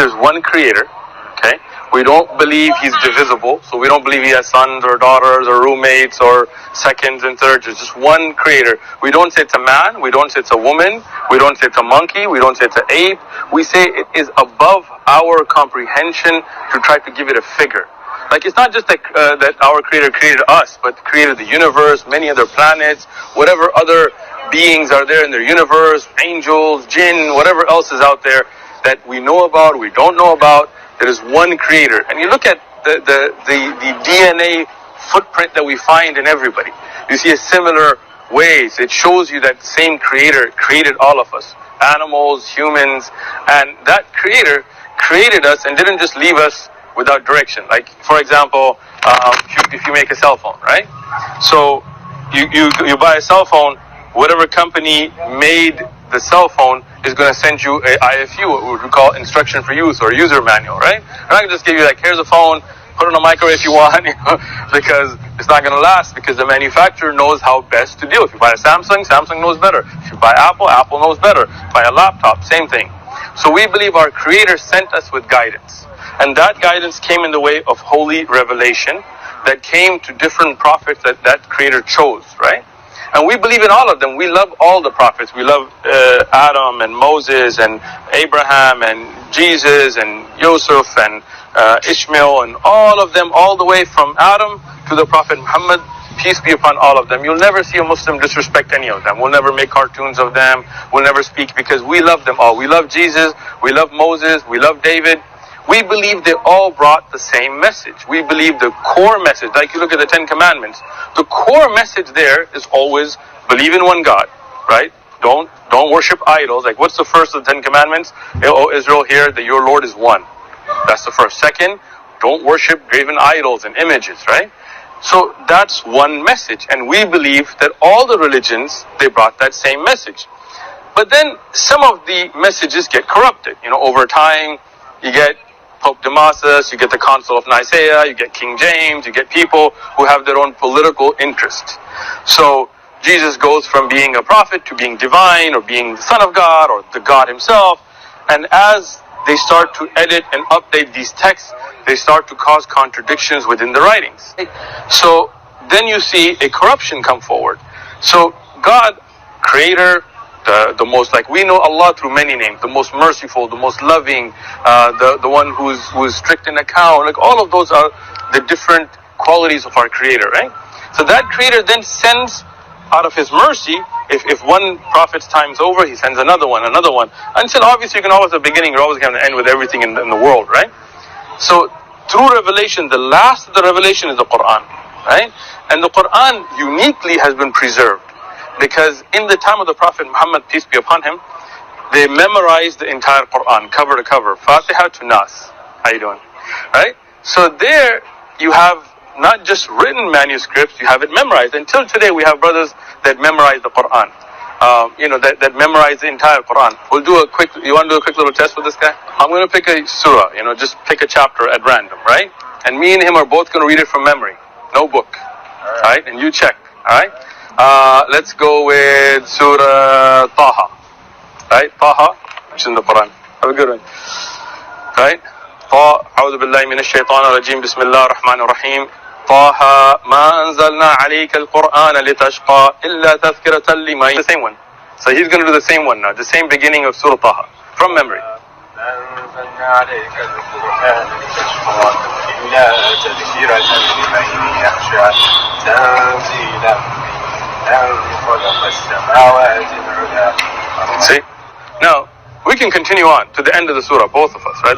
there's one creator, okay? We don't believe he's divisible, so we don't believe he has sons or daughters or roommates or seconds and thirds. It's just one creator. We don't say it's a man, we don't say it's a woman, we don't say it's a monkey, we don't say it's an ape. We say it is above our comprehension to try to give it a figure. Like, it's not just that our creator created us, but created the universe, many other planets, whatever other beings are there in their universe, angels, jinn, whatever else is out there that we know about, we don't know about. There is one creator. And you look at the DNA footprint that we find in everybody. You see a similar ways. It shows you that the same creator created all of us. Animals, humans, and that creator created us and didn't just leave us without direction. Like, for example, if you make a cell phone, right? So you buy a cell phone, whatever company made the cell phone is going to send you a IFU, what we call instruction for use or user manual, right? They're not going to just give you like, here's a phone, put it in a microwave if you want, because it's not going to last, because the manufacturer knows how best to deal. If you buy a Samsung, Samsung knows better. If you buy Apple, Apple knows better. Buy a laptop, same thing. So we believe our Creator sent us with guidance. And that guidance came in the way of holy revelation that came to different prophets that Creator chose, right? And we believe in all of them. We love all the prophets. We love Adam and Moses and Abraham and Jesus and Yusuf and Ishmael and all of them, all the way from Adam to the Prophet Muhammad, peace be upon all of them. You'll never see a Muslim disrespect any of them. We'll never make cartoons of them. We'll never speak, because we love them all. We love Jesus. We love Moses. We love David. We believe they all brought the same message. We believe the core message, like you look at the 10 Commandments, the core message there is always believe in one God, right? Don't worship idols. Like, what's the first of the 10 Commandments? O Israel, hear that your Lord is one. That's the first. Second, don't worship graven idols and images, right? So that's one message. And we believe that all the religions, they brought that same message. But then some of the messages get corrupted. Over time, you get Pope Damasus, you get the Council of Nicaea, you get King James, you get people who have their own political interest. So Jesus goes from being a prophet to being divine, or being the Son of God, or the God himself. And as they start to edit and update these texts, they start to cause contradictions within the writings. So then you see a corruption come forward. So God, Creator, the most, like, we know Allah through many names, the most merciful, the most loving, the one who's strict in account, like all of those are the different qualities of our Creator, right? So that Creator then sends out of his mercy, if one prophet's time's over, he sends another one, until obviously you can always at the beginning, you're always going to end with everything in the world, right? So through revelation, the last of the revelation is the Qur'an, right? And the Qur'an uniquely has been preserved, because in the time of the Prophet Muhammad, peace be upon him, they memorized the entire Qur'an, cover to cover, Fatiha to Nas. How you doing? Right? So there you have not just written manuscripts, you have it memorized. Until today we have brothers that memorize the Qur'an. That memorize the entire Qur'an. You want to do a quick little test with this guy? I'm going to pick a surah, just pick a chapter at random, right? And me and him are both going to read it from memory. No book. Alright? And you check. Alright? Let's go with Surah Taha. Right? Taha, which is in the Quran. Have a good one. Right? أعوذ بالله من الشيطان الرجيم بسم الله الرحمن الرحيم طه ما أنزلنا عليك القرآن لتشقى إلا تذكرة لمن. The same one. So he's going to do the same one now. The same beginning of Surah Taha. From memory. أنزلنا عليك القرآن لتشقى إلا تذكرة لمن يخشى تنزيلا See? Now, we can continue on to the end of the surah, both of us, right?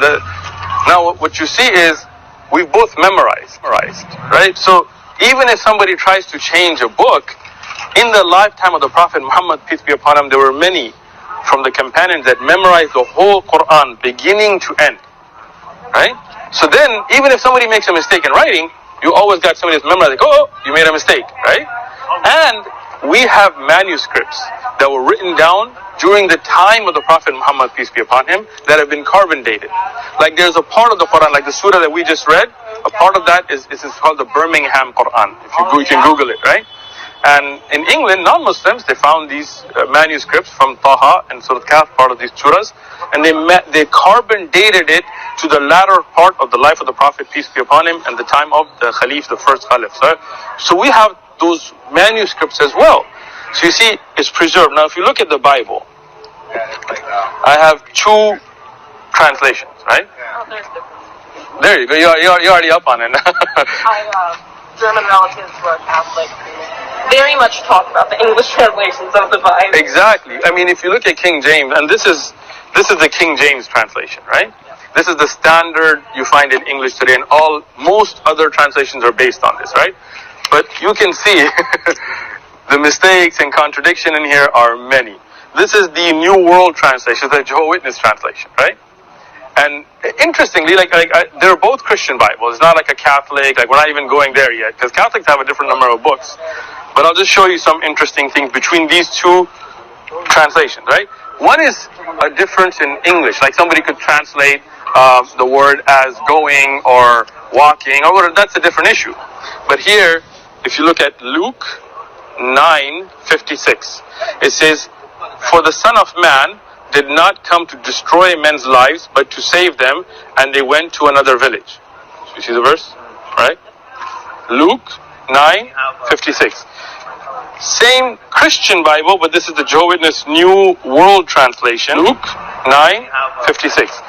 Now, what you see is, we've both memorized, right? So, even if somebody tries to change a book, in the lifetime of the Prophet Muhammad, peace be upon him, there were many from the companions that memorized the whole Qur'an, beginning to end, right? So then, even if somebody makes a mistake in writing, you always got somebody that's memorized, like, oh, you made a mistake, right? And we have manuscripts that were written down during the time of the Prophet Muhammad, peace be upon him, that have been carbon dated. Like, there's a part of the Quran, like the surah that we just read, a part of that is called the Birmingham Quran. If you can Google it, right? And in England, non-Muslims, they found these manuscripts from Taha and Surah Kahf, part of these surahs, and they carbon dated it to the latter part of the life of the Prophet, peace be upon him, and the time of the Khalif, the first Khalif. So we have those manuscripts as well. So you see, it's preserved. Now, if you look at the Bible, I have two translations, right? Oh, there's different. There you go. You're already up on it. German relatives who are Catholic very much talk about the English translations of the Bible. Exactly. I mean, if you look at King James, and this is the King James translation, right? This is the standard you find in English today, and most other translations are based on this, right? But you can see the mistakes and contradiction in here are many. This is the New World Translation, the Jehovah's Witness translation, right? And interestingly, they're both Christian Bibles. It's not like a Catholic, we're not even going there yet, because Catholics have a different number of books. But I'll just show you some interesting things between these two translations, right? One is a difference in English. Like somebody could translate the word as going or walking, or whatever. That's a different issue. But here, if you look at Luke 9:56, it says, "For the Son of Man did not come to destroy men's lives, but to save them, and they went to another village." So you see the verse? Right? Luke 9:56. Same Christian Bible, but this is the Jehovah's Witness New World Translation. Luke 9:56.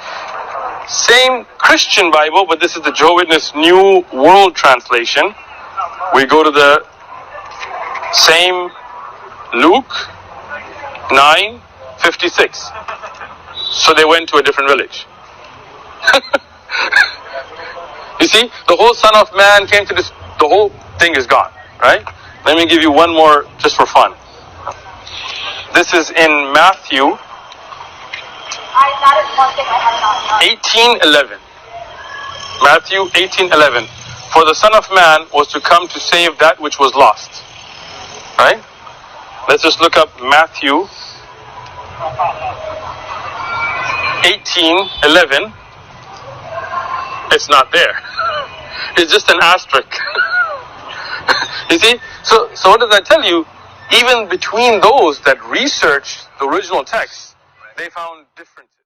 Same Christian Bible, but this is the Jehovah's Witness New World Translation. We go to the same Luke 9:56. So they went to a different village. You see, the whole Son of Man came to this, the whole thing is gone, right? Let me give you one more just for fun. This is in Matthew 18:11. Matthew 18:11. "For the Son of Man was to come to save that which was lost." Right? Let's just look up Matthew 18:11. It's not there. It's just an asterisk. You see? So what does that tell you? Even between those that researched the original text, they found differences.